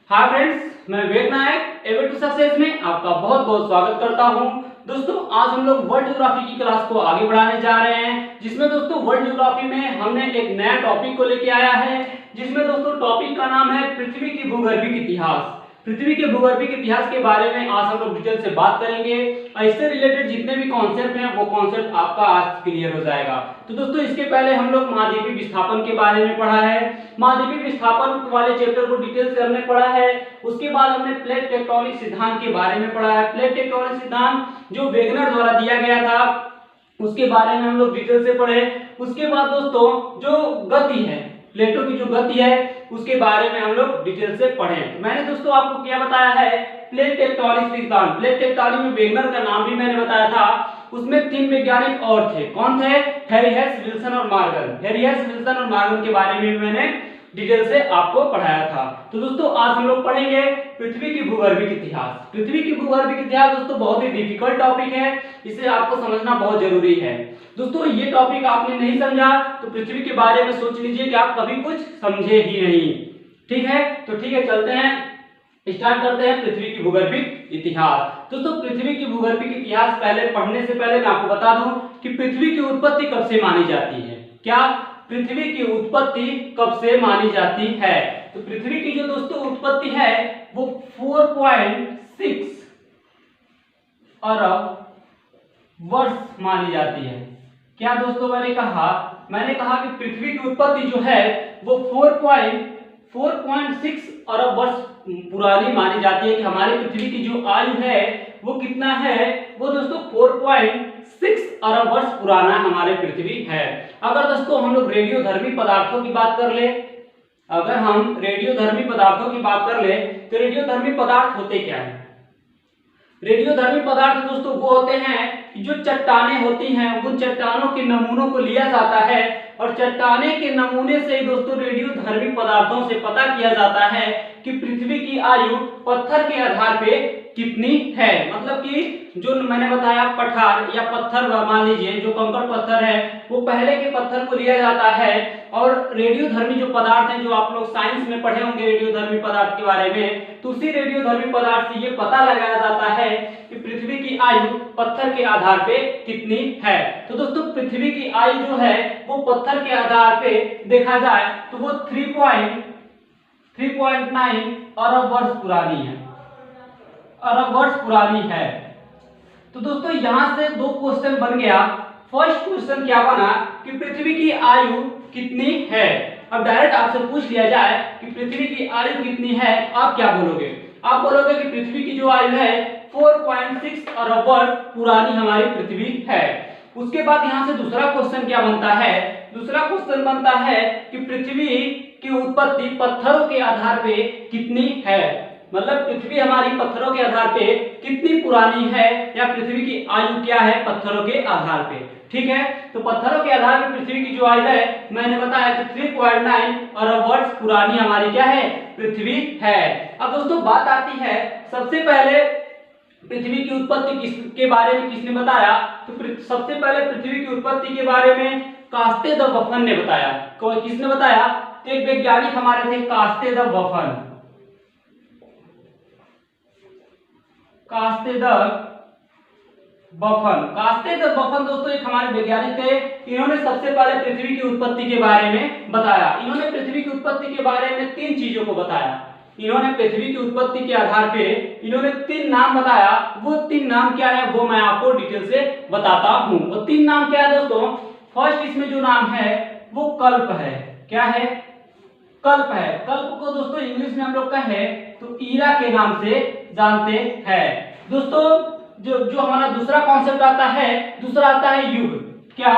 Hi friends, मैं विवेक नायक एवे to success में आपका बहुत बहुत स्वागत करता हूं। दोस्तों, आज हम लोग वर्ल्ड ज्योग्राफी की क्लास को आगे बढ़ाने जा रहे हैं, जिसमें दोस्तों वर्ल्ड ज्योग्राफी में हमने एक नया टॉपिक को लेके आया है, जिसमें दोस्तों टॉपिक का नाम है पृथ्वी की भूगर्भिक इतिहास। पृथ्वी के भूगर्भिक इतिहास के बारे में आज हम लोग डिटेल से बात करेंगे और इससे रिलेटेड जितने भी कॉन्सेप्ट हैं वो कॉन्सेप्ट आपका आज क्लियर हो जाएगा। तो दोस्तों, इसके पहले हम लोग महाद्वीपीय विस्थापन के बारे में पढ़ा है। महाद्वीपीय विस्थापन वाले चैप्टर को डिटेल से हमने पढ़ा है। उसके बाद हमने प्लेट टेक्टोनिक सिद्धांत के बारे में पढ़ा है। प्लेट टेक्टोनिक सिद्धांत जो वेगनर द्वारा दिया गया था, उसके बारे में हम लोग डिटेल से पढ़े। उसके बाद दोस्तों जो गति है, प्लेटों की जो गति है, उसके बारे में हम लोग डिटेल से पढ़े। मैंने दोस्तों आपको क्या बताया है, प्लेट टेक्टोनिक सिद्धांत। प्लेट टेक्टोनिक में वेगनर का नाम भी मैंने बताया था। उसमें तीन वैज्ञानिक और थे। कौन थे? हैरी हेस, विल्सन और मॉर्गन। हैरी हेस, विल्सन और मॉर्गन के बारे में मैंने डिटेल से आपको पढ़ाया था। तो दोस्तों, आज हम लोग पढ़ेंगे पृथ्वी की भूगर्भिक इतिहास। पृथ्वी की भूगर्भिक इतिहास दोस्तों बहुत ही डिफिकल्ट टॉपिक है, इसे आपको समझना बहुत जरूरी है। दोस्तों, ये टॉपिक आपने नहीं समझा तो पृथ्वी के बारे में सोच लीजिए कि आप कभी कुछ समझे ही नहीं। ठीक है, तो ठीक है, चलते हैं, स्टार्ट करते हैं पृथ्वी की भूगर्भिक इतिहास। दोस्तों, पृथ्वी की भूगर्भिक इतिहास पहले पढ़ने से पहले मैं आपको बता दूं कि पृथ्वी की उत्पत्ति कब से मानी जाती है। क्या पृथ्वी की उत्पत्ति कब से मानी जाती है? तो पृथ्वी की जो दोस्तों उत्पत्ति है वो 4.6 अरब वर्ष मानी जाती है। क्या दोस्तों मैंने कहा कि पृथ्वी की उत्पत्ति जो है वो 4.6 अरब वर्ष पुरानी मानी जाती है। कि हमारी पृथ्वी की जो आयु है वो कितना है, वो दोस्तों 4.6 अरब वर्ष पुराना हमारे पृथ्वी है। अगर दोस्तों हम लोग रेडियोधर्मी पदार्थों की बात कर ले, अगर हम रेडियोधर्मी पदार्थों की बात कर ले तो रेडियोधर्मी पदार्थ होते क्या है? रेडियोधर्मी पदार्थ दोस्तों वो होते हैं जो चट्टानें होती हैं, उन चट्टानों के नमूनों को लिया जाता है और चट्टाने के नमूने से दोस्तों रेडियोधर्मी पदार्थों से पता किया जाता है कि पृथ्वी की आयु पत्थर के आधार पे कितनी है। मतलब कि जो मैंने बताया पठार या पत्थर, मान लीजिए जो कंकड़ पत्थर है वो पहले के पत्थर को लिया जाता है और रेडियोधर्मी जो पदार्थ हैं, जो आप लोग साइंस में पढ़े होंगे रेडियोधर्मी पदार्थ के बारे में, तो उसी रेडियोधर्मी पदार्थ से ये पता लगाया जाता है कि पृथ्वी की आयु पत्थर के आधार पे कितनी है। तो दोस्तों, पृथ्वी की आयु जो है वो पत्थर के आधार पे देखा जाए तो वो 3.9 अरब वर्ष पुरानी है, अरब वर्ष पुरानी है। तो दोस्तों, यहां से दो क्वेश्चन बन गया। फर्स्ट क्वेश्चन क्या बना कि पृथ्वी की आयु कितनी है। अब डायरेक्ट आपसे पूछ लिया जाए कि पृथ्वी की आयु कितनी है, आप क्या बोलोगे? आप बोलोगे कि पृथ्वी की जो आयु है 4.6 अरब वर्ष पुरानी हमारी पृथ्वी है। उसके बाद यहां से दूसरा क्वेश्चन क्या बनता है? दूसरा क्वेश्चन बनता है कि पृथ्वी की उत्पत्ति पत्थरों के आधार पे कितनी है। मतलब पृथ्वी हमारी पत्थरों के आधार पे कितनी पुरानी है, या पृथ्वी की आयु क्या है पत्थरों के आधार पे। ठीक है, तो पत्थरों के आधार पे पृथ्वी की जो आयु है मैंने बताया कि 3.9 अरब वर्ष पुरानी हमारी क्या है, पृथ्वी है। अब दोस्तों बात आती है, सबसे पहले पृथ्वी की उत्पत्ति के बारे में किसने बताया? तो सबसे पहले पृथ्वी की उत्पत्ति के बारे में कास्ते द बफन ने बताया। किसने बताया? तो एक वैज्ञानिक हमारे थे, कास्ते द बफन। कास्ते द बफन दोस्तों एक हमारे वैज्ञानिक थे। इन्होंने सबसे पहले पृथ्वी की उत्पत्ति के बारे में बताया। इन्होंने पृथ्वी की उत्पत्ति के बारे में तीन चीजों को बताया। इन्होंने पृथ्वी की उत्पत्ति के आधार पे इन्होंने तीन नाम बताया। वो तीन नाम क्या है वो मैं आपको डिटेल से बताता हूं। वो तीन नाम क्या है दोस्तों? फर्स्ट इसमें जो नाम है वो कल्प है। क्या है? कल्प है। कल्प को दोस्तों इंग्लिश में हम लोग कहें तो ईरा के नाम से जानते हैं। दोस्तों, जो हमारा दूसरा कॉन्सेप्ट आता है, दूसरा आता है युग। क्या?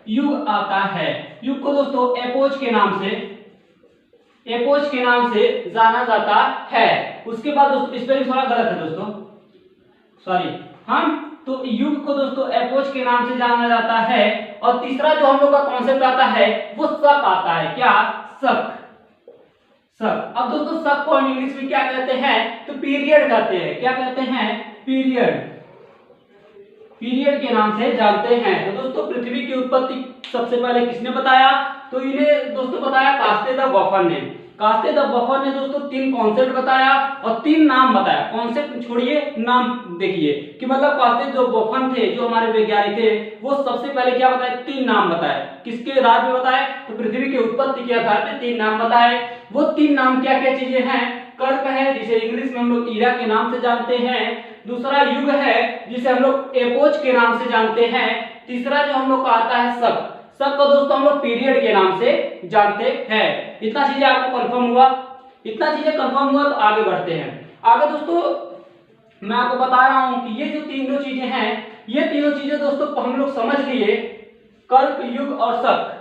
युग आता है। युग को दोस्तों एपोच के नाम से जाना जाता है। उसके बाद दोस्तों स्पेलिंग थोड़ा गलत है दोस्तों, सॉरी। तो युग को दोस्तों एपोच के नाम से जाना जाता है। और तीसरा जो हम लोग का कॉन्सेप्ट आता है वो शक आता है। क्या? शक। अब दोस्तों शक को इंग्लिश में क्या कहते हैं? तो पीरियड कहते हैं। क्या कहते हैं? पीरियड के नाम से जानते हैं। तो दोस्तों पृथ्वी की उत्पत्ति सबसे पहले किसने बताया? तो इन्हें दोस्तों बताया कास्ते द बफन ने। कास्ते द बफर ने दोस्तों 3 कॉन्सेप्ट बताया और 3 नाम बताया। कॉन्सेप्ट छोड़िए, नाम देखिए कि मतलब कास्ते जो बफन थे, जो हमारे वैज्ञानिक थे, वो सबसे पहले क्या बताए, 3 नाम बताए। किसके आधार पे बताए, तो पृथ्वी की उत्पत्ति के आधार पे 3 नाम बताए। वो 3 नाम क्या क्या चीजें हैं, कल्प है जिसे इंग्लिश में हम लोग ईरा के नाम से जानते हैं, दूसरा युग है जिसे हम लोग एपोच के नाम से जानते हैं, तीसरा जो हम लोग का आता है शक। शक को दोस्तों हम लोग पीरियड के नाम से जानते हैं। इतना चीजें आपको कंफर्म हुआ, इतना चीजें कंफर्म हुआ तो आगे बढ़ते हैं। आगे दोस्तों मैं आपको बता रहा हूं कि ये जो तीनों चीजें हैं, ये तीनों चीजें दोस्तों हम लोग समझ लिए, कल्प, युग और शक,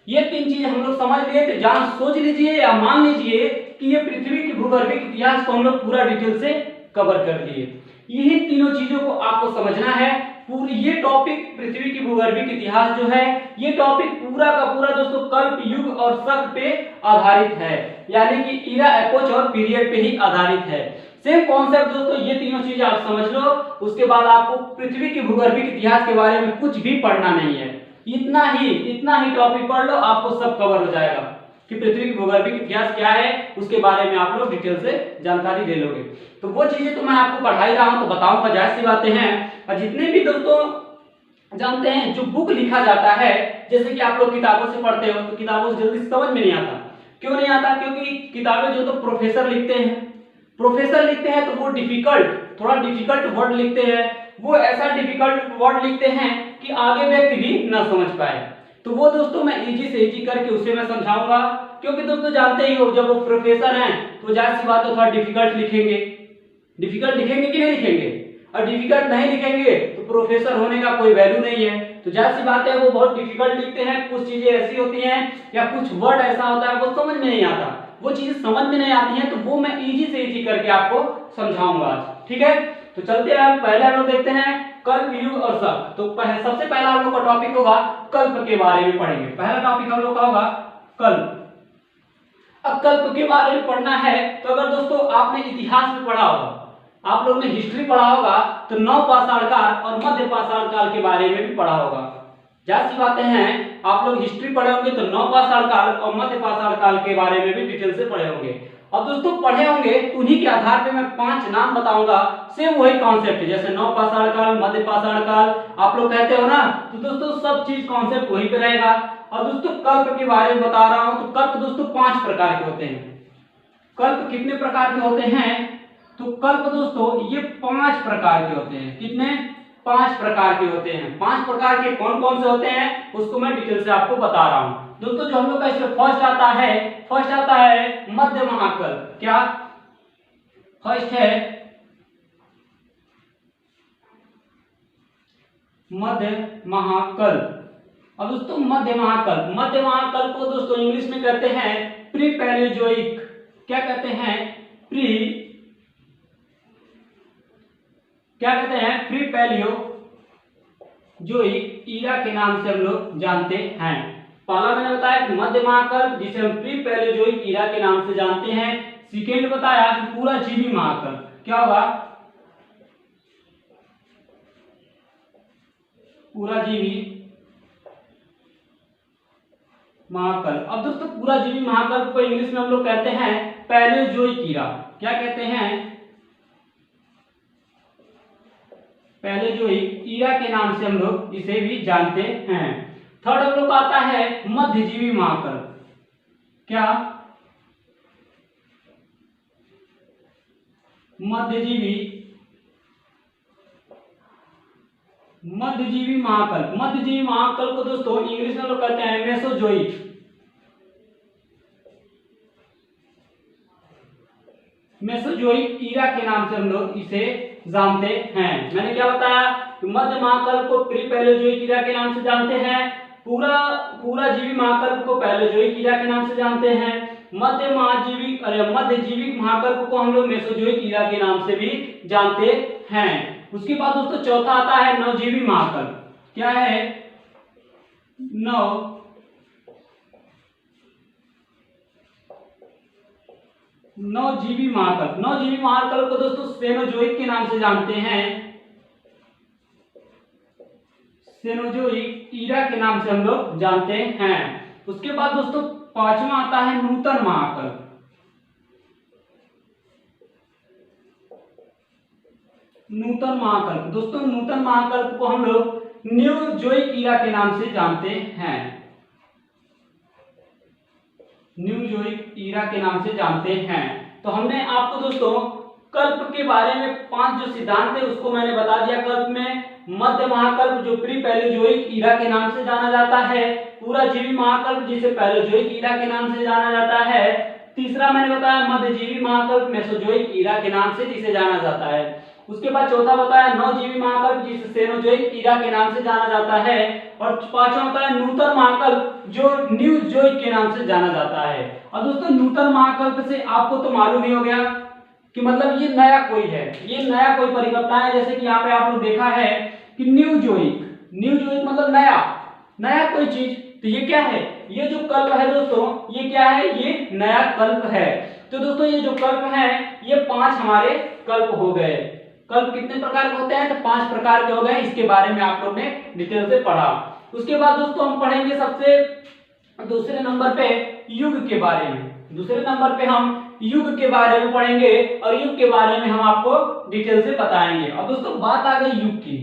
ये 3 चीजें हम लोग समझ लिए तो जान सोच लीजिए या मान लीजिए कि ये पृथ्वी की भूगर्भिक इतिहास को हम लोग पूरा डिटेल से कवर कर लिए। यही तीनों चीजों को आपको समझना है। पूरी ये टॉपिक पृथ्वी की भूगर्भिक इतिहास जो है, ये टॉपिक पूरा का पूरा दोस्तों कल्प, युग और शक पे आधारित है, यानी कि ईरा, एपोच और पीरियड पे ही आधारित है। सेम कॉन्सेप्ट दोस्तों, ये तीनों चीजें आप समझ लो, उसके बाद आपको पृथ्वी की भूगर्भिक इतिहास के बारे में कुछ भी पढ़ना नहीं है। इतना ही टॉपिक पढ़ लो, आपको सब कवर हो जाएगा कि पृथ्वी की भूगर्भिक इतिहास क्या है, उसके बारे में आप लोग डिटेल से जानकारी ले लोगे। तो वो चीजें तो मैं आपको पढ़ा ही रहा हूं, तो बताऊंगा, जाहिर सी बातें हैं। और जितने भी दोस्तों जानते हैं जो बुक लिखा जाता है, जैसे कि आप लोग किताबों से पढ़ते हो, तो किताबों से जल्दी समझ में नहीं आता। क्यों नहीं आता, क्योंकि किताबें जो तो प्रोफेसर लिखते हैं तो वो थोड़ा डिफिकल्ट वर्ड लिखते हैं, वो ऐसा डिफिकल्ट वर्ड लिखते हैं कि आगे व्यक्ति भी ना समझ पाए। तो वो दोस्तों मैं इजी से इजी करके उसे मैं समझाऊंगा, क्योंकि दोस्तों जानते ही हो जब वो प्रोफेसर हैं तो जाहिर सी बात है थोड़ा डिफिकल्ट लिखेंगे कि नहीं लिखेंगे, और डिफिकल्ट नहीं लिखेंगे तो प्रोफेसर होने का कोई वैल्यू नहीं है। तो जाहिर सी बात है वो बहुत डिफिकल्ट लिखते हैं, कुछ चीजें ऐसी होती हैं या कुछ वर्ड ऐसा होता है वो समझ में नहीं आता, वो चीजें समझ में नहीं आती हैं, तो वो मैं इजी से इजी करके आपको समझाऊंगा आज, ठीक है। तो चलते हैं, पहले हम लोग देखते हैं कल्प, युग और शक। तो सबसे पहला हम लोग का टॉपिक होगा कल्प के बारे में पढ़ेंगे। पहला टॉपिक हम लोग का होगा कल्प। अब कल्प के बारे में पढ़ना है तो अगर दोस्तों आपने इतिहास में पढ़ा होगा, आप लोग ने हिस्ट्री पढ़ा होगा, तो नव पाषाण काल और मध्य पाषाण काल के बारे में भी पढ़ा होगा। जाहिर सी बातें हैं, आप लोग हिस्ट्री पढ़े होंगे तो नव पाषाण काल और मध्य पाषाण काल के बारे में भी डिटेल से पढ़े होंगे। अब दोस्तों पढ़े होंगे तो उन्हीं के आधार पे मैं 5 नाम बताऊंगा, सेम वही कॉन्सेप्ट है जैसे नव पाषाण काल, मध्य पाषाण काल आप लोग कहते हो ना, तो दोस्तों सब चीज कॉन्सेप्ट वहीं पे रहेगा। और दोस्तों कल्प के बारे में बता रहा हूं, तो कल्प दोस्तों 5 प्रकार के होते हैं। कल्प कितने प्रकार के होते हैं, तो कल्प दोस्तों ये 5 प्रकार के होते हैं। कितने, 5 प्रकार के होते हैं। 5 प्रकार के कौन कौन से होते हैं उसको मैं डिटेल से आपको बता रहा हूं। दोस्तों जो हम लोग का इसमें फर्स्ट आता है मध्य महाकल्प। क्या फर्स्ट है मध्य महाकल्प। अब दोस्तों मध्य महाकल्प को दोस्तों इंग्लिश में कहते हैं प्री पैलियोजोइक। क्या कहते हैं, प्री पैलियोजोइक ईरा के नाम से हम लोग जानते हैं। पहला मैंने बताया कि मध्य महाकल्प जिसे हम प्री पैलियोजोइक ईरा के नाम से जानते हैं। सेकेंड बताया कि पूरा जीवी महाकल्प। क्या होगा, पूरा जीवी महाकल्प। अब दोस्तों पूरा जीवी महाकल्प को इंग्लिश में हम लोग कहते हैं पैलियोजोइक ईरा। क्या कहते हैं, पैलियोजोइक ईरा के नाम से हम लोग इसे भी जानते हैं। थर्ड हम लोग आता है मध्यजीवी महाकल्प। क्या, मध्यजीवी महाकल्प। मध्यजीवी महाकल्प को दोस्तों इंग्लिश में लोग कहते हैं मेसोजोइक ईरा के नाम से हम लोग इसे जानते हैं। मैंने क्या बताया, मध्य महाकल्प को प्री पैलियोजोइक ईरा के नाम से जानते हैं, पूरा जीवी महाकल्प को पैलियोजोइक ईरा के नाम से जानते हैं, मध्यजीवी महाकल्प को हम लोग मेसोजोइक ईरा के नाम से भी जानते हैं। उसके बाद दोस्तों चौथा आता है नवजीवी महाकल्प। क्या है, नवजीवी महाकल्प को दोस्तों सेनोजोइक के नाम से जानते हैं। सेनोजोइक ईरा के नाम से हम लोग जानते हैं। उसके बाद दोस्तों पांचवा आता है नूतन महाकल्प। नूतन महाकल्प। दोस्तों नूतन महाकल्प को हम लोग न्यू जोइक ईरा के नाम से जानते हैं, न्यू जोइक ईरा के नाम से जानते हैं। तो हमने आपको दोस्तों कल्प के बारे में 5 जो सिद्धांत है उसको मैंने बता दिया। कल्प में मध्य महाकल्प जो प्री पैलेयोजोइक ईरा के नाम से जाना जाता है, पूरा जीवी महाकल्प जिसे पैलेयोजोइक ईरा के नाम से जाना जाता है, तीसरा मैंने बताया मध्यजीवी महाकल्प मेसोजोइक ईरा के नाम से जिसे जाना जाता है, उसके बाद चौथा बताया नवजीवी महाकल्प जिसे सेनोजोइक ईरा के नाम से जाना जाता है, और पांचवा बताया नूतन महाकल्प जो न्यू जोइक के नाम से जाना जाता है। और दोस्तों नूतन महाकल्प से आपको तो मालूम ही हो गया कि मतलब ये नया कोई है, ये नया कोई परिकल्पना है। जैसे कि यहाँ पे आप लोग देखा है कि न्यू जोइक, न्यू जोइक मतलब नया, नया कोई चीज। तो ये क्या है, ये जो कल्प है दोस्तों ये क्या है, ये नया कल्प है। तो दोस्तों ये जो कल्प है ये 5 हमारे कल्प हो गए। कल्प कितने प्रकार के होते हैं, तो 5 प्रकार के हो गए। इसके बारे में आप लोग ने डिटेल से पढ़ा। उसके बाद दोस्तों हम पढ़ेंगे सबसे दूसरे नंबर पे युग के बारे में। दूसरे नंबर पे हम युग के बारे में पढ़ेंगे और युग के बारे में हम आपको डिटेल से बताएंगे। और दोस्तों बात आ गई युग की,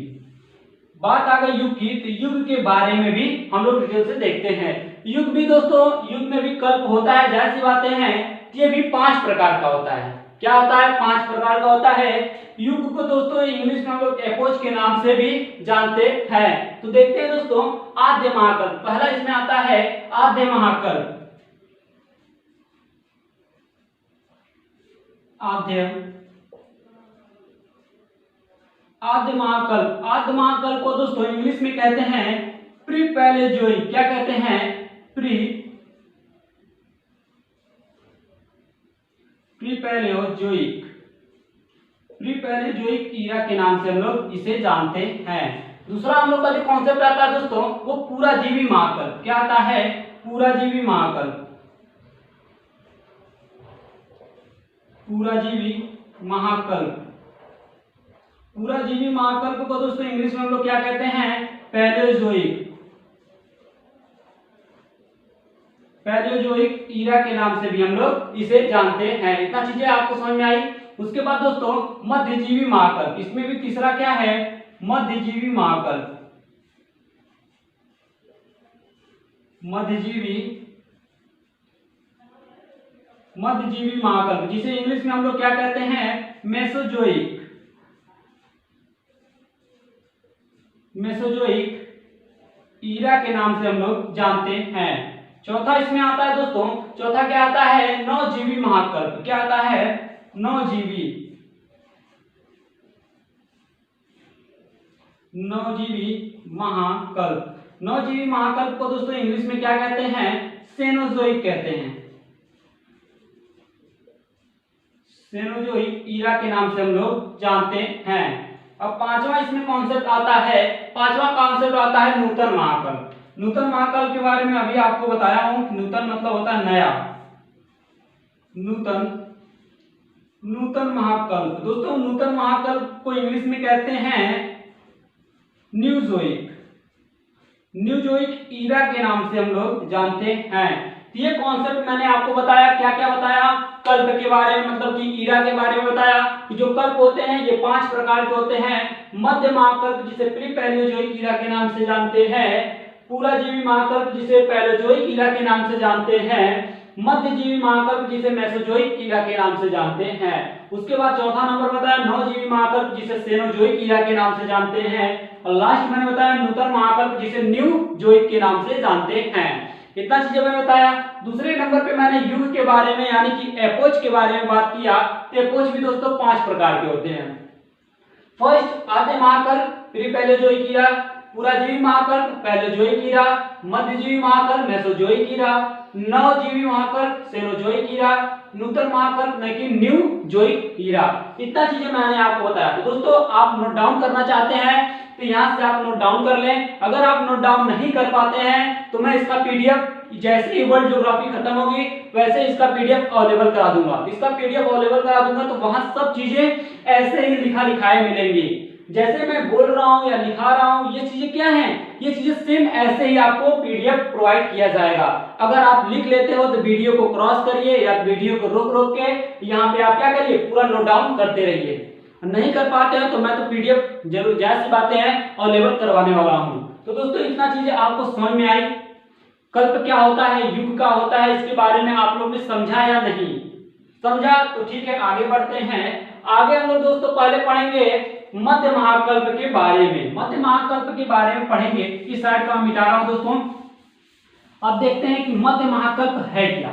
बात आ गई युग की, तो युग के बारे में भी हम लोग डिटेल से देखते हैं। युग भी दोस्तों, युग में भी कल्प होता है, जाहिर सी बातें हैं। ये भी 5 प्रकार का होता है। क्या होता है, 5 प्रकार का होता है। युग को दोस्तों इंग्लिश में हम लोग एपोच के नाम से भी जानते हैं। तो देखते हैं दोस्तों आद्य महाकल्प। पहला इसमें आता है आद्य महाकल्प। आद्य महाकल्प, आद्य महाकल्प को दोस्तों इंग्लिश में कहते हैं प्री पैलेयोजोइक। क्या कहते हैं, प्री पैलेयोजोइक, प्री पैलेयोजोइक ईरा के नाम से हम लोग इसे जानते हैं। दूसरा हम लोग का जो कॉन्सेप्ट आता है दोस्तों वो पूरा जीवी महाकल्प। क्या आता है, पूरा जीवी महाकल्प, पूरा जीवी महाकल्प। पूरा जीवी महाकल्प को दोस्तों इंग्लिश में हम लोग क्या कहते हैं, पैलेयोजोइक, पैलेयोजोइक ईरा के नाम से भी हम लोग इसे जानते हैं। इतना चीजें आपको समझ में आई। उसके बाद दोस्तों मध्यजीवी महाकल्प, इसमें भी तीसरा क्या है, मध्यजीवी महाकल्प, मध्यजीवी महाकल्प जिसे इंग्लिश में हम लोग क्या कहते हैं, मेसोजोइक, मेसोजोइक ईरा के नाम से हम लोग जानते हैं। चौथा इसमें आता है दोस्तों, चौथा क्या आता है, नवजीवी महाकल्प। क्या आता है, नवजीवी, नवजीवी महाकल्प। नवजीवी महाकल्प को दोस्तों इंग्लिश में क्या कहते हैं, सेनोजोइक कहते हैं, सेनोजोइक ईरा के नाम से हम लोग जानते हैं। अब पांचवा इसमें कॉन्सेप्ट आता है, पांचवा कॉन्सेप्ट आता है नूतन महाकल्प। नूतन महाकल्प के बारे में अभी आपको बताया हूं। नूतन मतलब होता है नया, नूतन महाकल्प। दोस्तों नूतन महाकल्प को इंग्लिश में कहते हैं न्यू जोइक, न्यू जोइक ईरा के नाम से हम लोग जानते हैं। ये कॉन्सेप्ट मैंने आपको बताया, क्या क्या बताया, कल्प के बारे में मतलब कि ईरा के बारे में बताया कि जो कल्प होते हैं ये 5 प्रकार के होते हैं। मध्य महाकल्प जिसे प्री पैलेयोजोइक ईरा के नाम से जानते हैं, पूरा जीवी महाकल्प जिसे पैलेयोजोइक ईरा के नाम से जानते हैं, मध्यजीवी महाकल्प जिसे मेसोजोइक ईरा के नाम से जानते हैं। उसके बाद चौथा नंबर बताया नवजीवी महाकल्प जिसे सेनोजोइक ईरा के नाम से जानते हैं, और लास्ट मैंने बताया नूतन महाकल्प जिसे न्यू जोइक के नाम से जानते हैं। इतना चीजें मैंने बताया। दूसरे नंबर पे मैंने युग के बारे में यानी कि एपोच के बारे में बात किया। एपोच भी दोस्तों 5 प्रकार के होते हैं। फर्स्ट आद्य महाकल्प प्री पैलेयोजोइक ईरा, पूरा जीवी महाकल्प पैलेयोजोइक ईरा, मध्यजीवी महाकल्प मेसोजोइक ईरा, नवजीवी महाकल्प सेनोजोइक ईरा, नूतन महाकल्प न कि न्यू जोइक ईरा। इतना चीजें मैंने आपको बताया। तो दोस्तों आप नोट डाउन करना चाहते हैं तो यहाँ से आप नोट डाउन कर लें। अगर आप नोट डाउन नहीं कर पाते हैं तो मैं इसका पीडीएफ जैसे ही वर्ल्ड ज्योग्राफी खत्म होगी वैसे इसका पीडीएफ अवेलेबल करा दूंगा। इसका पीडीएफ अवेलेबल करा दूंगा तो वहां सब चीजें ऐसे ही लिखाए मिलेंगी। जैसे मैं बोल रहा हूं या लिखा रहा हूं ये चीजें क्या हैं, ये चीजें सेम ऐसे ही आपको पीडीएफ प्रोवाइड किया जाएगा। अगर आप लिख लेते हो तो वीडियो को क्रॉस करिए या वीडियो को रोक के यहाँ पे आप क्या करिए पूरा नोट डाउन करते रहिए। नहीं कर पाते हैं तो मैं तो पीडीएफ जरूर जायज सी बातें हैं अवेलेबल करवाने वाला हूं। तो दोस्तों इतना चीजें आपको समझ में आई, कल्प क्या होता है, युग क्या होता है, इसके बारे में आप लोग ने समझा या नहीं समझा? तो ठीक है, आगे बढ़ते हैं। आगे हम लोग दोस्तों पहले पढ़ेंगे मध्य महाकल्प के बारे में। मध्य महाकल्प के बारे में पढ़ेंगे। इस साइड का मैं मिटा रहा हूं दोस्तों। अब देखते हैं कि मध्य महाकल्प है क्या।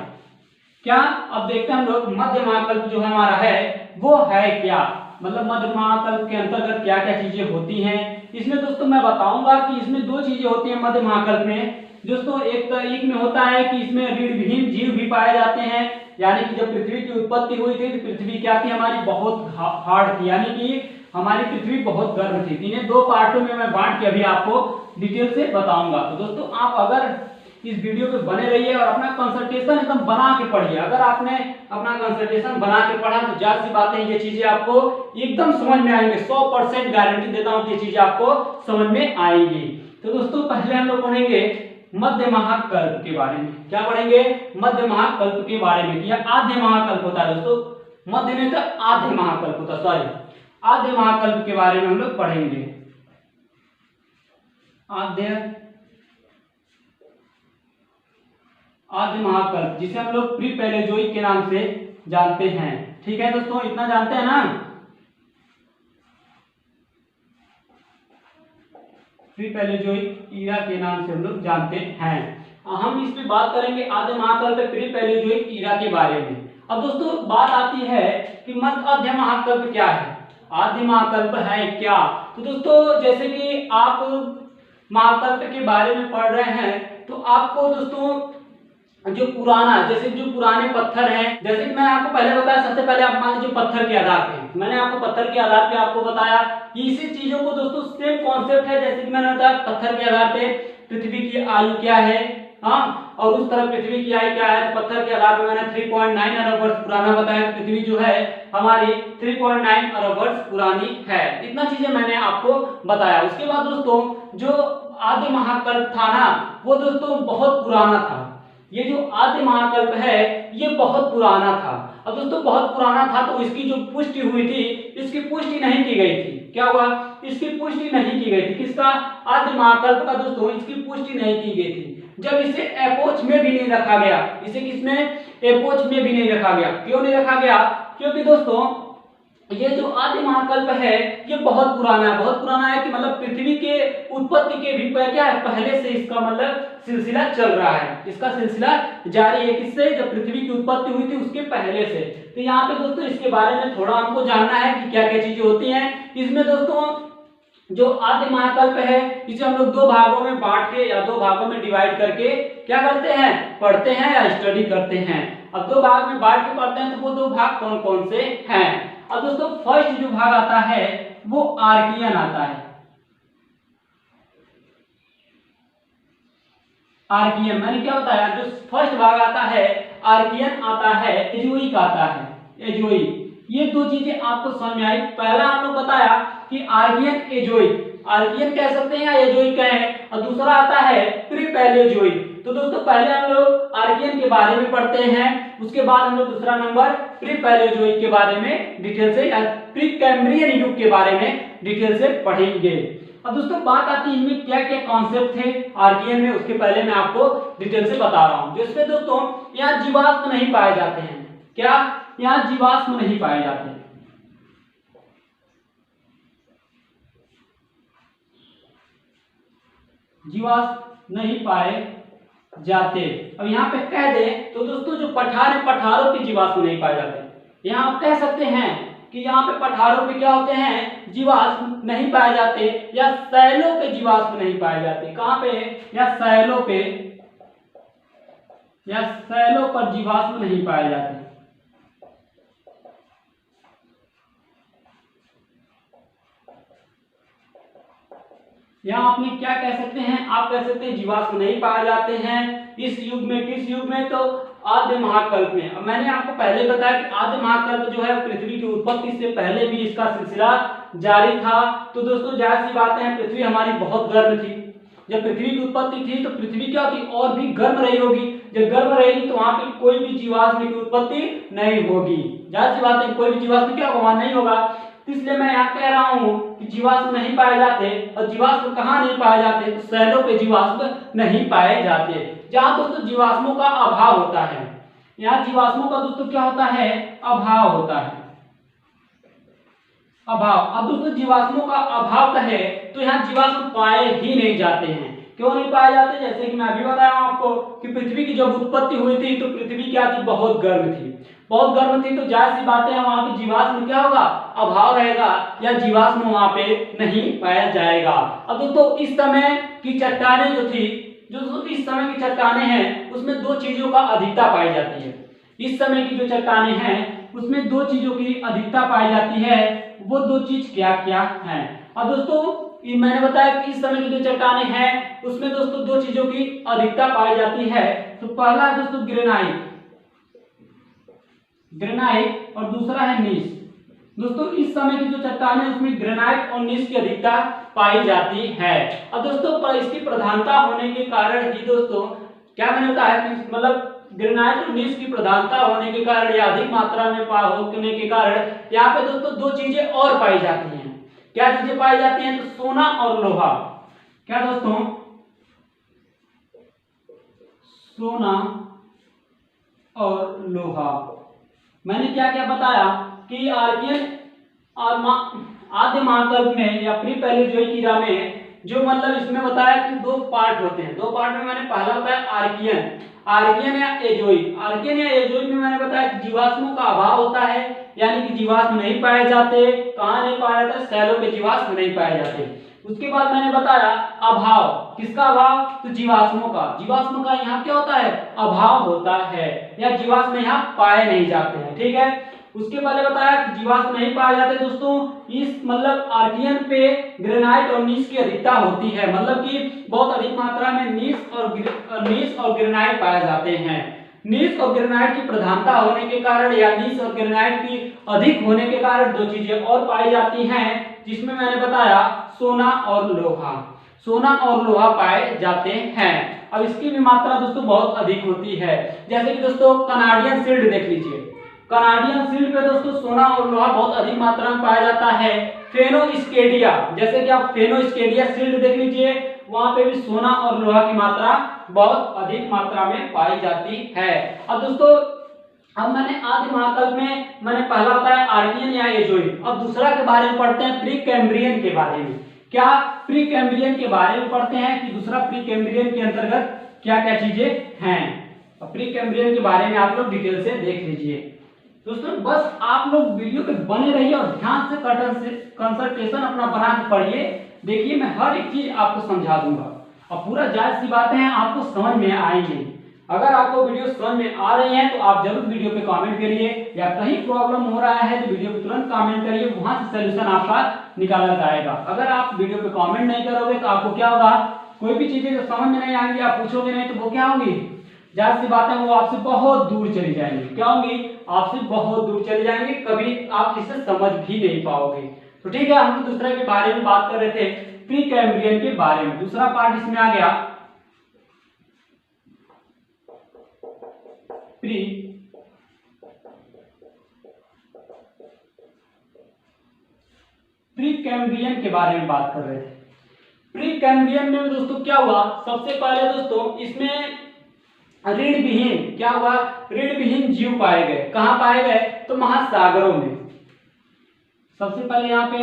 क्या अब देखते हैं हम लोग मध्य महाकल्प जो हमारा है वो है क्या, मतलब मध्य महाकल्प के अंतर्गत क्या क्या चीजें होती हैं। इसमें दोस्तों मैं बताऊंगा कि इसमें दो चीजें होती हैं मध्य महाकल्प में दोस्तों। एक में होता है कि इसमें ऋणविहीन जीव भी पाए जाते हैं, यानी कि जब पृथ्वी की उत्पत्ति हुई थी तो पृथ्वी क्या थी, हमारी बहुत हार्ड थी, यानी कि हमारी पृथ्वी बहुत गर्म थी। इन्हें दो पार्टों में मैं बांट के अभी आपको डिटेल से बताऊंगा। तो दोस्तों आप अगर इस वीडियो पे बने रहिए और अपना कंसंट्रेशन एकदम बना के पढ़िए। अगर आपने अपना कंसंट्रेशन बना के पढ़ा तो जाहिर सी बात है ये चीजें आपको एकदम समझ में आएंगे। 100% गारंटी देता हूं कि ये चीजें आपको समझ में आएंगी। तो दोस्तों पहले हम लोग पढ़ेंगे मध्य महाकल्प के बारे में। क्या पढ़ेंगे? मध्य महाकल्प के बारे में। या आद्य महाकल्प होता है दोस्तों, मध्य में तो आद्य महाकल्प होता, सॉरी आद्य महाकल्प के बारे में हम लोग पढ़ेंगे। आद्य महाकल्प जिसे हम लोग प्री पैलेजोइक के नाम से जानते हैं। ठीक है दोस्तों, इतना जानते हैं ना। प्री पैलेजोइक ईरा के नाम से हम लोग जानते हैं। हम इस पे बात करेंगे आद्य महाकल्प प्री पैलेजोइक ईरा के बारे में। अब दोस्तों बात आती है कि मध्य महाकल्प क्या है, आद्य महाकल्प है क्या। तो दोस्तों जैसे कि आप महाकल्प के बारे में पढ़ रहे हैं तो आपको दोस्तों जो पुराना, जैसे जो पुराने पत्थर हैं, जैसे कि मैंने आपको पहले बताया, सबसे पहले आप मान लीजिए पत्थर के आधार पे मैंने आपको पत्थर के आधार पे आपको बताया कि इसी चीजों को दोस्तों सेम कॉन्सेप्ट है। जैसे कि मैंने बताया पत्थर के आधार पे पृथ्वी की आयु क्या है, हाँ, और उस तरफ पृथ्वी की आयु क्या है। पत्थर के आधार पे मैंने 3.9 अरब वर्ष पुराना बताया, पृथ्वी जो है हमारी 3.9 अरब वर्ष पुरानी है। इतना चीजें मैंने आपको बताया। उसके बाद दोस्तों जो आद्य महाकल्प था ना वो दोस्तों बहुत पुराना था। ये जो आद्य महाकल्प है ये बहुत पुराना था। अब दोस्तों बहुत पुराना था तो इसकी जो पुष्टि हुई थी, इसकी पुष्टि नहीं की गई थी। क्या हुआ? इसकी पुष्टि नहीं की गई थी। किसका? आद्य महाकल्प का दोस्तों इसकी पुष्टि नहीं की गई थी। जब इसे एपोच में भी नहीं रखा गया, इसे किसमें? एपोच में भी नहीं रखा गया। क्यों नहीं रखा गया? क्योंकि दोस्तों ये जो आद्य महाकल्प है ये बहुत पुराना है। बहुत पुराना है कि मतलब पृथ्वी के उत्पत्ति के भी क्या है, पहले से इसका मतलब सिलसिला चल रहा है, इसका सिलसिला जारी है। किससे? जब पृथ्वी की उत्पत्ति हुई थी उसके पहले से। तो यहाँ पे दोस्तों इसके बारे में थोड़ा हमको जानना है कि क्या क्या चीजें होती हैं इसमें। दोस्तों जो आद्य महाकल्प है इसे हम लोग दो भागों में बांट के या दो भागों में डिवाइड करके क्या करते हैं, पढ़ते हैं या स्टडी करते हैं। अब दो भाग में बांट के पढ़ते हैं तो वो दो भाग कौन कौन से हैं। अब दोस्तों फर्स्ट जो भाग आता है वो आर्कियन आता है। आर्कियन मैंने क्या बताया, जो फर्स्ट भाग आता है आर्कियन आता है, एजोइक आता है। एजोइक, ये दो चीजें आपको समझ में आई। पहला हम लोग बताया कि आर्कियन एजोइक, आर्कियन कह सकते हैं या एजोइक कहें, और दूसरा आता है प्री पैलेजोइक। तो दोस्तों पहले हम लोग आर्कियन के बारे में पढ़ते हैं, उसके बाद हम लोग दूसरा नंबर प्री पैलेजोइक के बारे में डिटेल से या प्री कैम्ब्रियन युग के बारे में डिटेल से पढ़ेंगे। अब दोस्तों बात आती है इनमें क्या क्या कॉन्सेप्ट थे आर्कियन में, उसके पहले मैं आपको डिटेल से बता रहा हूं। जिसमें दोस्तों यहाँ जीवाश्म नहीं पाए जाते हैं। क्या? यहाँ जीवाश्म नहीं पाए जाते। जीवाश्म नहीं पाए जाते। अब यहाँ पे कह दे तो दोस्तों जो पठार है पठारों के जीवाश्म नहीं पाए जाते। यहाँ आप कह सकते हैं कि यहाँ पे पठारों पे क्या होते हैं, जीवाश्म नहीं पाए जाते, या सैलों पे जीवाश्म नहीं पाए जाते। कहाँ पे? या सैलों पे, या सैलों पर जीवाश्म नहीं पाए जाते। यहाँ आपने क्या कह सकते हैं, आप कह सकते हैं जीवाश्म नहीं पाए जाते हैं इस युग में। किस युग में? तो आद्य महाकल्प में। अब मैंने आपको पहले बताया कि आद्य महाकल्प जो है पृथ्वी की उत्पत्ति से पहले भी इसका सिलसिला जारी था। तो दोस्तों जाहिर सी बात है पृथ्वी हमारी बहुत गर्म थी। जब पृथ्वी की उत्पत्ति थी तो पृथ्वी क्या थी, और भी गर्म रही होगी। जब गर्म रहेगी तो वहां पे कोई भी जीवाश्म की उत्पत्ति नहीं होगी। जाहिर सी बात है कोई भी जीवाश्म क्या होगा, नहीं होगा। तो इसलिए मैं यहाँ कह रहा हूँ कि जीवाश्म नहीं पाए जाते। और जीवाश्म कहाँ नहीं पाए जाते? तो शैलों पे जीवाश्म नहीं पाए जाते, जहाँ दोस्तों जीवाश्मों का अभाव होता है। यहाँ जीवाश्मों का दोस्तों क्या होता है? अभाव होता है, अभाव। अब दोस्तों जीवाश्मों का अभाव कहे तो यहाँ जीवाश्म पाए ही नहीं जाते हैं। क्यों नहीं पाए जाते? जैसे कि मैं अभी बताया आपको कि पृथ्वी की जब उत्पत्ति हुई थी तो पृथ्वी क्या थी? बहुत गर्म थी, बहुत गर्म थी। तो जाहिर सी बात है वहां पे जीवाश्म क्या होगा? अभाव रहेगा, या जीवाश्म वहां पे नहीं पाया जाएगा। अब दोस्तों इस समय की चट्टानें जो थी, जो इस समय की चट्टानें हैं उसमें दो चीजों का अधिकता पाई जाती है। इस समय की जो चट्टानें हैं उसमें दो चीजों की अधिकता पाई जाती है। वो दो चीज क्या क्या है? अब दोस्तों मैंने बताया कि इस समय की जो चट्टानें हैं उसमें दोस्तों दो चीजों की अधिकता पाई जाती है। तो पहला है दोस्तों ग्रेनाइट, ग्रेनाइट, और दूसरा है नीस। दोस्तों इस समय की जो चट्टानें उसमें ग्रेनाइट और नीस की अधिकता पाई जाती है। अब दोस्तों इसकी प्रधानता होने के कारण ही दोस्तों क्या मैंने बताया, मतलब ग्रेनाइट और नीस की प्रधानता होने के कारण या अधिक मात्रा में होने के कारण यहाँ पे दोस्तों दो चीजें और पाई जाती हैं। क्या चीजें पाई जाती हैं? तो सोना और लोहा। क्या दोस्तों? सोना और लोहा। मैंने क्या क्या बताया कि आर्कियन आद्य महाकल्प में या प्री पैलेयोजोइक ईरा में जो मतलब इसमें बताया कि दो पार्ट होते हैं। दो पार्ट में मैंने पहला बताया आर्कियन, आर्कियन या एजोइक। आर्कियन या एजोइक में मैंने बताया कि जीवाश्मों का अभाव होता है, यानी कि जीवाश्म नहीं पाए जाते। कहाँ नहीं पाया जाता? शैलों पे जीवाश्म नहीं पाए जाते। उसके बाद मैंने बताया अभाव। किसका अभाव? तो जीवाश्मों का। जीवाश्म का यहाँ क्या होता है? अभाव होता है, या जीवाश्म यहाँ पाए नहीं जाते हैं। ठीक है। उसके पहले बताया कि जीवाश्म नहीं पाए जाते दोस्तों। इस मतलब आर्कियन पे ग्रेनाइट और नीस की अधिकता होती है, मतलब कि बहुत अधिक मात्रा में नीस और ग्रेनाइट पाए जाते हैं। नीस और ग्रेनाइट की प्रधानता होने के कारण या नीस और ग्रेनाइट की अधिक होने के कारण दो चीजें और पाई जाती हैं, जिसमें मैंने बताया सोना और लोहा। सोना और लोहा पाए जाते हैं। अब इसकी भी मात्रा दोस्तों बहुत अधिक होती है। जैसे कि दोस्तों कनाडियन शील्ड देख लीजिए, कनाडियन शील्ड पे दोस्तों सोना और लोहा बहुत अधिक मात्रा में पाया जाता है। फेनोस्केडिया, जैसे कि आप फेनोस्केडिया शील्ड देख लीजिए, वहां पे भी सोना और लोहा की मात्रा बहुत अधिक मात्रा में पाई जाती है। अब दोस्तों अब मैंने आदि महाकल्प में मैंने पहला बताया आर्कियन या एजोइक। अब दूसरा के बारे में पढ़ते हैं, प्री कैम्ब्रियन के बारे में। क्या? प्री कैम्ब्रियन के बारे में पढ़ते हैं कि दूसरा प्री कैम्ब्रियन के अंतर्गत क्या क्या चीजें हैं। प्री कैम्ब्रियन के बारे में आप लोग डिटेल से देख लीजिए। दोस्तों बस आप लोग वीडियो पे बने रहिए और ध्यान से कंसंट्रेशन अपना बना के पढ़िए। देखिए मैं हर एक चीज आपको समझा दूंगा और पूरा जायज सी बातें हैं, आपको समझ में आएंगी। अगर आपको वीडियो समझ में आ रही है तो आप जरूर वीडियो पे कमेंट करिए, या कहीं प्रॉब्लम हो रहा है तो वीडियो पे तुरंत कमेंट करिए, वहां से सलूशन आपका निकाला जाएगा। अगर आप वीडियो पे कमेंट नहीं करोगे तो आपको क्या होगा? कोई भी चीजें जो समझ में नहीं आएंगी, आप पूछोगे नहीं, तो वो क्या होंगी? जाहिर सी बात है वो आपसे बहुत दूर चली जाएंगी। क्या होंगी? आपसे बहुत दूर चली जाएंगी, कभी आप इसे समझ भी नहीं पाओगे। तो ठीक है, हम लोग दूसरे के बारे में बात कर रहे थे, प्री कैम्ब्रियन के बारे में। दूसरा पार्ट इसमें आ गया प्री कैम्ब्रियन के बारे में बात कर रहे थे। प्री कैम्ब्रियन में दोस्तों क्या हुआ? सबसे पहले दोस्तों इसमें ऋण विहीन क्या हुआ? ऋण विहीन जीव पाए गए। कहां पाए गए? तो महासागरों में। सबसे पहले यहां पे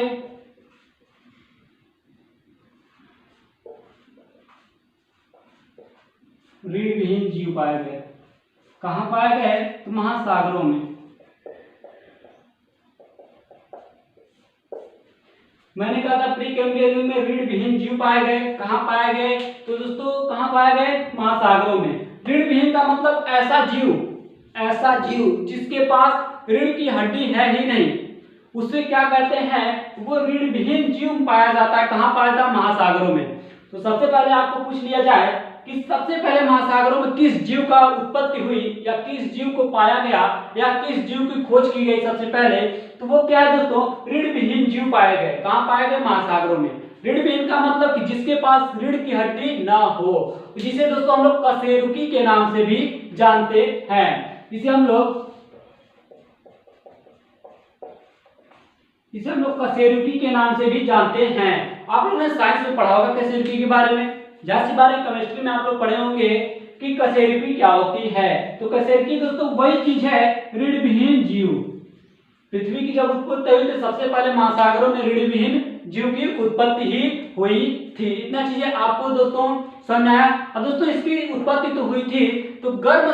ऋण विहीन जीव पाए गए। कहां पाए गए? तो महासागरों में। मैंने कहा था प्री कैम्ब्रियन में ऋण विहीन जीव पाए गए। कहां पाए गए? तो दोस्तों कहां पाए गए? महासागरों में। ऋण विहीन का मतलब ऐसा जीव जिसके पास ऋण की हड्डी है ही नहीं, उसे क्या कहते हैं? वो ऋण विहीन जीव पाया जाता है। कहां पाया जाता? महासागरों में। तो सबसे पहले आपको पूछ लिया जाए कि सबसे पहले महासागरों में किस जीव का उत्पत्ति हुई, या किस जीव को पाया गया, या किस जीव की खोज की गई सबसे पहले, तो वो क्या है दोस्तों? ऋण विहीन जीव पाए गए। कहां पाए गए? महासागरों में। ऋण विहीन का मतलब कि जिसके पास ऋण की हड्डी ना हो, जिसे दोस्तों हम लोग कशेरुकी के नाम से भी जानते हैं। इसे हम लोग इसे हम लोग कशेरुकी के नाम से भी जानते हैं। आप लोगों ने साइंस में पढ़ा होगा कशेरुकी के बारे में, जैसे बारे केमिस्ट्री में आप लोग पढ़े होंगे कि कशेरुकी क्या होती है। तो कशेरुकी दोस्तों वही चीज है रीढ़-विहीन जीव। पृथ्वी की जब उत्पत्ति हुई तो सबसे पहले महासागरों में रीढ़-विहीन जीव की उत्पत्ति ही हुई थी। इतना चीजें आपको दोस्तों समझ आया। अब दोस्तों इसकी उत्पत्ति तो हुई थी, तो गर्म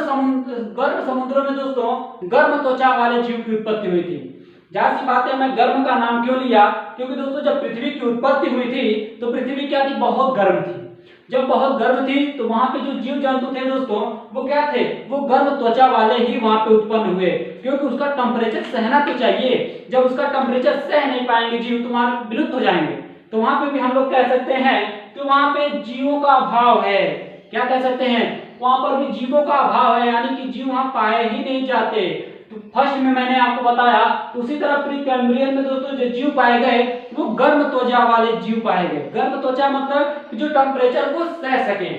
समुद्रों में दोस्तों गर्म त्वचा वाले जीव की उत्पत्ति हुई थी। जाहिर सी बात है, मैं गर्म का नाम क्यों लिया, क्योंकि दोस्तों जब पृथ्वी की उत्पत्ति हुई थी तो पृथ्वी क्या थी, बहुत गर्म थी। जब बहुत गर्म थी तो वहां पे जो जीव जंतु थे दोस्तों वो क्या थे, वो गर्म त्वचा वाले ही वहां पे उत्पन्न हुए, क्योंकि उसका टेम्परेचर सहना तो चाहिए। जब उसका टेम्परेचर सह नहीं पाएंगे जीव तो वहां विलुप्त हो जाएंगे। तो वहां पे भी हम लोग कह सकते हैं कि वहां पे जीवों का अभाव है। क्या कह सकते हैं, वहां पर भी जीवों का अभाव है, यानी कि जीव वहां पाए ही नहीं जाते। तो फर्स्ट में मैंने आपको बताया, तो उसी तरह प्री कैम्ब्रियन में दोस्तों जो जीव पाए गए वो गर्म त्वचा वाले जीव पाए गए। गर्म त्वचा मतलब जो टेम्परेचर को सह सके।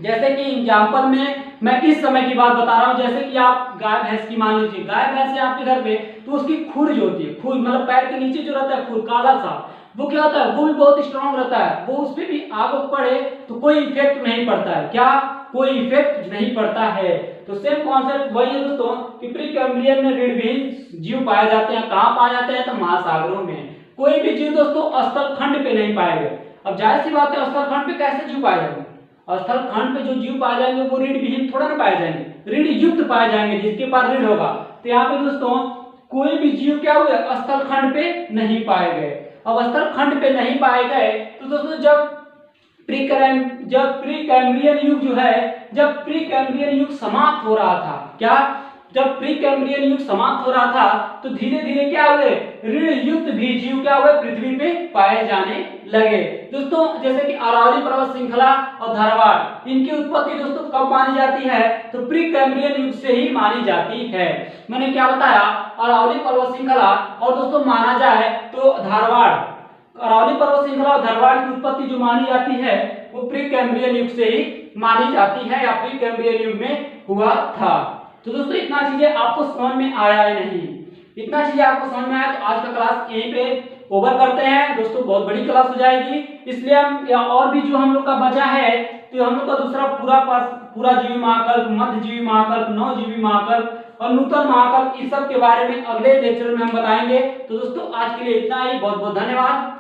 जैसे कि एग्जांपल में मैं इस समय की बात बता रहा हूं, जैसे कि आप गाय भैंस की मान लीजिए, गाय भैंस है आपके घर पे, तो उसकी खुर जो होती है, खुर मतलब पैर के नीचे जो रहता है खुर काला सा, वो क्या होता है, वो भी बहुत स्ट्रांग रहता है। वो उस पे भी आग पड़े तो कोई इफेक्ट नहीं पड़ता है। क्या, कोई इफेक्ट नहीं पड़ता है। तो सेम कॉन्सेप्ट वही है दोस्तों कि प्री कैम्ब्रियन में रीढ़-विहीन जीव पाए जाते हैं। कहां पाए जाते हैं, तो महासागरों में। कोई भी जीव दोस्तों स्थल खंड पे नहीं पाए गए। अब जाहिर सी बात है, स्थल खंड पे कैसे जीव पाए जाएंगे, स्थल खंड पे जो जीव पाए जाएंगे वो रीढ़ विहीन थोड़ा ना पाए जाएंगे, रीढ़ युक्त पाए जाएंगे, जिसके पास रीढ़ होगा। तो यहाँ पे दोस्तों कोई भी जीव क्या हुए, स्थल खंड पे नहीं पाए गए। अब स्थल खंड पे नहीं पाए गए तो दोस्तों जब प्री कैम्ब्रियन युग जो है, जब प्री कैम्ब्रियन युग समाप्त हो रहा था, क्या, जब प्री कैम्ब्रियन युग समाप्त हो रहा था तो धीरे धीरे क्या हुए, रीढ़ युक्त भी जीव क्या हुए पृथ्वी पे पाए जाने लगे। दोस्तों जैसे कि अरावली पर्वत श्रृंखला और धारवाड़, इनकी उत्पत्ति दोस्तों कब मानी जाती है, तो प्री कैम्ब्रियन युग से ही मानी जाती है। मैंने क्या बताया, अरावली पर्वत श्रृंखला और दोस्तों माना जाए तो धारवाड़, अरावली पर्वत श्रृंखला और धारवाड़ की उत्पत्ति जो मानी जाती है वो प्री कैम्ब्रियन युग से ही मानी जाती है, या प्री कैम्ब्रियन युग में हुआ था। तो दोस्तों इतना चीजें आपको समझ में आया है नहीं, इतना चीजें आपको समझ में आया तो आज का क्लास यहीं पे ओवर करते हैं। दोस्तों बहुत बड़ी क्लास हो जाएगी, इसलिए हम या और भी जो हम लोग का बचा है, तो हम लोग का दूसरा पूरा जीवी महाकल्प, मध्य जीवी महाकल्प, नव जीवी महाकल्प और नूतन महाकल्प, इस सब के बारे में अगले लेक्चर में हम बताएंगे। तो दोस्तों आज के लिए इतना ही, बहुत बहुत धन्यवाद।